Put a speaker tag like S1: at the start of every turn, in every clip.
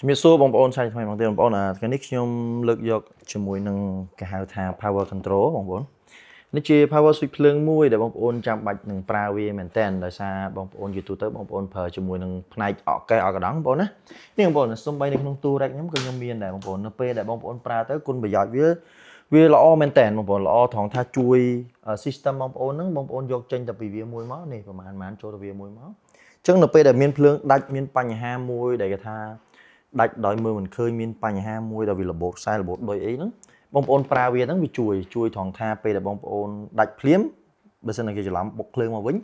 S1: ជំរាបសួរបងប្អូនសាច់ថ្មីបងប្អូនថ្ងៃនេះខ្ញុំលើកយកជាមួយនឹងគេហៅថា power control បងប្អូននេះជា power switch ភ្លើងមួយដែលបងប្អូនចាំបាច់នឹងប្រើវាមែនតើដោយសារបងប្អូនយូរទូទៅបងប្អូនប្រើជាមួយនឹងផ្នែកអកកេះអកកដងបងប្អូនណានេះបងប្អូនសំបីនៅក្នុងទូរ៉េកខ្ញុំក៏ខ្ញុំមានដែរបងប្អូននៅពេលដែលបងប្អូនប្រើទៅគុណប្រយោជន៍វាល្អមែនតើបងប្អូនល្អត្រង់ថាជួយ system បងប្អូនហ្នឹងបងប្អូនយកចេញតែពីវាមួយមកនេះប្រហែលចូលទៅវាមួយមកអញ្ចឹងនៅពេលដែលមានភ្លើងដាច់មានបញ្ហាមួយដែលគេថាដាច់ដោយមើលមិនឃើញមានបញ្ហាមួយដែលវារបូតខ្សែរបូតដូចអីហ្នឹងបងប្អូនប្រើវាហ្នឹងវាជួយត្រង់ថាពេលដែលបងប្អូនដាច់ភ្លាមបើសិនជាគេច្រឡំបុកភ្លើងមកវិញ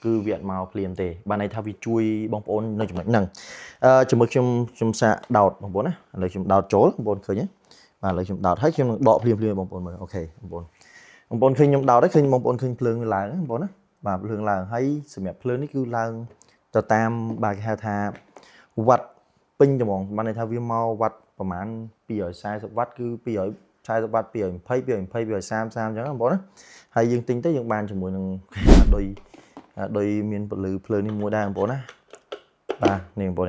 S1: គឺវាអត់មកភ្លាមទេបានន័យថាវាជួយបងប្អូននៅចំណុចហ្នឹងជាមួយខ្ញុំសាកដោតបងប្អូនណាឥឡូវខ្ញុំដោតចូលបងប្អូនឃើញទេបាទឥឡូវខ្ញុំដោតហើយខ្ញុំនឹងដកភ្លាមបងប្អូនមើលអូខេបងប្អូនឃើញខ្ញុំដោតហើយឃើញបងប្អូនឃើញភ្លើងឡើងបងប្អូនណាបាទភ្លើងឡើងហើយសម្រាប់ភ្លើងនេះគឺឡើងទៅតាមបាទគេហៅថាវ៉ាត់ពេញហ្មងបានន័យថាវាមកវ៉ាត់ប្រហែល240វ៉ាត់គឺ240វ៉ាត់220 230 230អញ្ចឹងបងប្អូនណាហើយយើងទិញទៅយើងបានជាមួយនឹងដោយមានពលឺភ្លើងនេះមួយដែរបងប្អូនណាបាទនេះបងប្អូន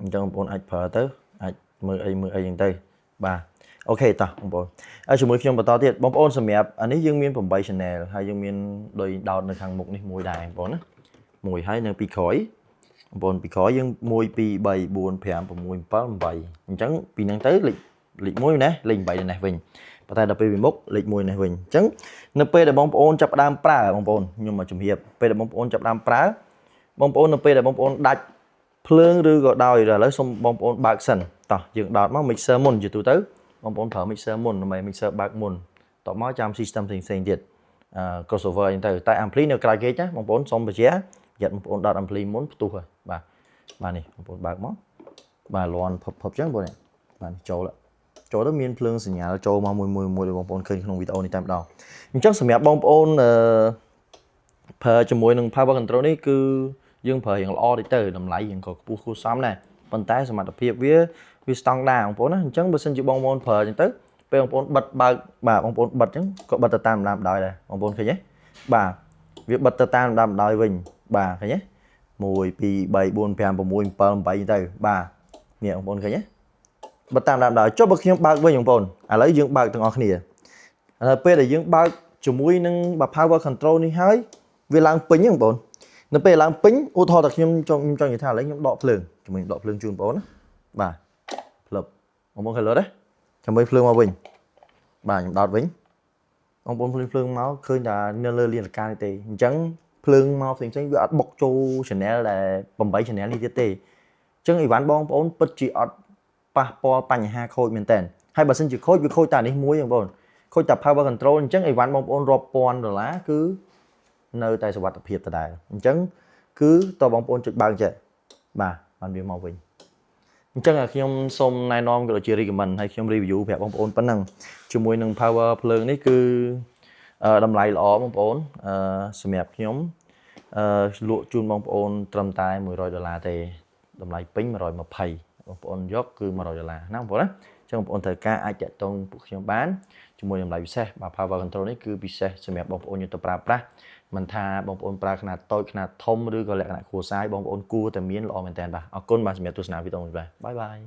S1: អញ្ចឹងបងប្អូនអាចប្រើទៅអាចមើលអីអញ្ចឹងទៅបាទអូខេតោះបងប្អូនហើយជាមួយខ្ញុំបន្តទៀតបងប្អូនសម្រាប់អានេះយើងមាន8 channel ហើយយើងមានដោយដោតនៅខាងមុខនេះមួយដែរបងប្អូនណាមួយហើយនៅពីក្រោយបងប្អូនពីក្រោយយើង1 2 3 4 5 6 7 8អញ្ចឹងពីហ្នឹងទៅលេខ1ណាលេខ8នេះវិញប៉ុន្តែដល់ពេលពីមុខលេខ1នេះវិញអញ្ចឹងនៅពេលដែលបងប្អូនចាប់ផ្ដើមប្រើបងប្អូនខ្ញុំមកជំរាបពេលដែលបងប្អូនចាប់ផ្ដើមប្រើបងប្អូននៅពេលដែលបងប្អូនដាច់ភ្លើងឬក៏ដោយឥឡូវសូមបងប្អូនបើកសិនតោះយើងដោតមក mixer មុនជាទូទៅបងប្អូនប្រើ mixer មុនដើម្បី mixer បើកមុនតមកចាំ system ផ្សេងទៀតcrossover អញ្ចឹងទៅតែ ampli នៅក្រៅគេណាបងប្អូនសូមបញ្ជាក់បងប្អូនដោត ampli មុនផ្ទុះហើយបាទនេះបងប្អូនបើកមកបាទលន់ភពអញ្ចឹងបងប្អូនបាទចូលទៅមានភ្លើងសញ្ញាចូលមកមួយបងប្អូនឃើញក្នុងវីដេអូនេះតែម្ដងអញ្ចឹងសម្រាប់បងប្អូនប្រើជាមួយនឹង power control នេះគឺយើងប្រើយ៉ាងល្អតិចទៅតម្លៃយើងក៏ខ្ពស់គួរសមដែរប៉ុន្តែសមត្ថភាពវាស្តង់ដារបងប្អូនណាអញ្ចឹងបើសិនជាបងប្អូនប្រើអញ្ចឹងទៅពេលបងប្អូនបិទបើកបាទបងប្អូនបិទអញ្ចឹងក៏បិទទៅតាមដំណើរដែរបងប្អូនឃើញទេបាទវាបិទទៅតាមដំណើរវិញបាទឃើញទេ1 2 3 4 5 6 7 8ទៅបាទនេះបងប្អូនឃើញទេបិទតាមដំណើរចុះបើខ្ញុំបើកវិញបងប្អូនឥឡូវយើងបើកទាំងអស់គ្នាឥឡូវពេលដែលយើងបើកជាមួយនឹងpower control នេះហើយវាឡើងពេញហ្នឹងបងប្អូននៅពេលឡើងពេញឧទាហរណ៍តែខ្ញុំចង់និយាយថាឥឡូវខ្ញុំដកភ្លើងជាមួយដកភ្លើងជូនបងប្អូនណាបាទផ្លឹបបងប្អូនឃើញលឺទេចាំមើលភ្លើងមកវិញបាទខ្ញុំដោតវិញបងប្អូនភ្លើងមកឃើញតែនៅលើលានកានេះទេអញ្ចឹងភ្លើងមកផ្សេងវាអត់បុកចូល channel ដែល8 channel នេះទៀតទេអញ្ចឹងអីវ៉ាន់បងប្អូនពិតជាអត់ប៉ះពាល់បញ្ហាខូចមែនតើហើយបើសិនជាខូចវាខូចតែនេះមួយបងប្អូនខូចតែ power control អញ្ចឹងអីវ៉ាន់បងប្អូនរាប់ពាន់ដុល្លារគឺនៅតែសុវត្ថិភាពដដែលអញ្ចឹងគឺតើបងប្អូនចុចបើកចេះបាទបានវាមកវិញអញ្ចឹងខ្ញុំសូមណែនាំក៏ដូចជា recommend ហើយខ្ញុំ review ប្រាប់បងប្អូនប៉ុណ្ណឹងជាមួយនឹង power ភ្លើងនេះគឺតម្លៃល្អបងប្អូនសម្រាប់ខ្ញុំលក់ជូនបងប្អូនត្រឹមតែ$100ទេតម្លៃពេញ120បងប្អូនយកគឺ$100ណាបងប្អូនណាអញ្ចឹងបងប្អូនត្រូវការអាចតាក់ទងពួកខ្ញុំបានជាមួយតម្លៃពិសេសបាទ power control នេះគឺពិសេសសម្រាប់បងប្អូនយកទៅប្រើប្រាស់មិនថាបងប្អូនប្រើខ្នាតតូចខ្នាតធំឬក៏លក្ខណៈគ្រួសារបងប្អូនគួរតែមានល្អមែនតើបាទអរគុណបាទសម្រាប់ទស្សនាវីដេអូនេះបាទបាយបាយ